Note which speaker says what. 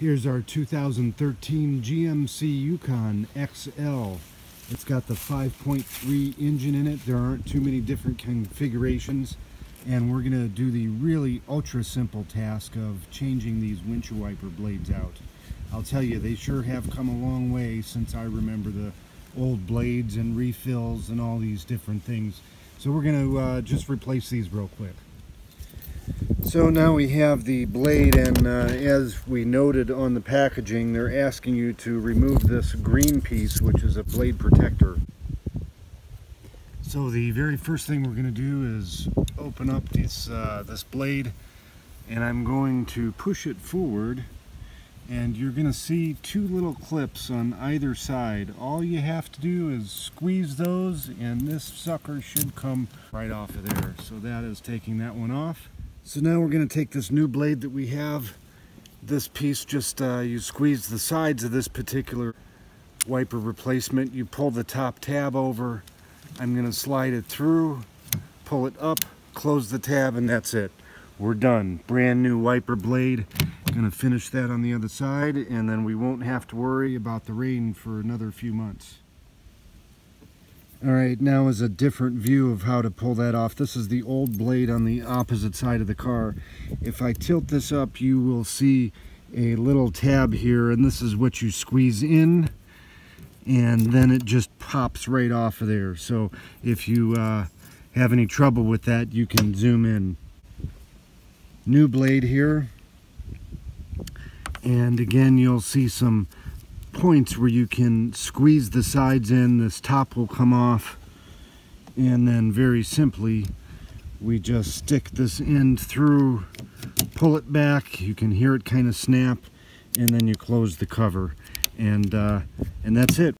Speaker 1: Here's our 2013 GMC Yukon XL. It's got the 5.3 engine in it. There aren't too many different configurations. And we're going to do the really ultra simple task of changing these windshield wiper blades out. I'll tell you, they sure have come a long way since I remember the old blades and refills and all these different things. So we're going to just replace these real quick. So now we have the blade, and as we noted on the packaging, they're asking you to remove this green piece, which is a blade protector. So the very first thing we're going to do is open up this blade, and I'm going to push it forward, and you're going to see two little clips on either side. All you have to do is squeeze those, and this sucker should come right off of there. So that is taking that one off. So now we're going to take this new blade that we have. This piece, just you squeeze the sides of this particular wiper replacement. You pull the top tab over. I'm going to slide it through, pull it up, close the tab, and that's it. We're done. Brand new wiper blade. Going to finish that on the other side, and then we won't have to worry about the rain for another few months. Alright, now is a different view of how to pull that off. This is the old blade on the opposite side of the car. If I tilt this up, you will see a little tab here, and this is what you squeeze in, and then it just pops right off of there. So if you have any trouble with that, you can zoom in. New blade here, and again you'll see some points where you can squeeze the sides in. This top will come off, and then very simply we just stick this end through, pull it back, you can hear it kind of snap, and then you close the cover, and that's it.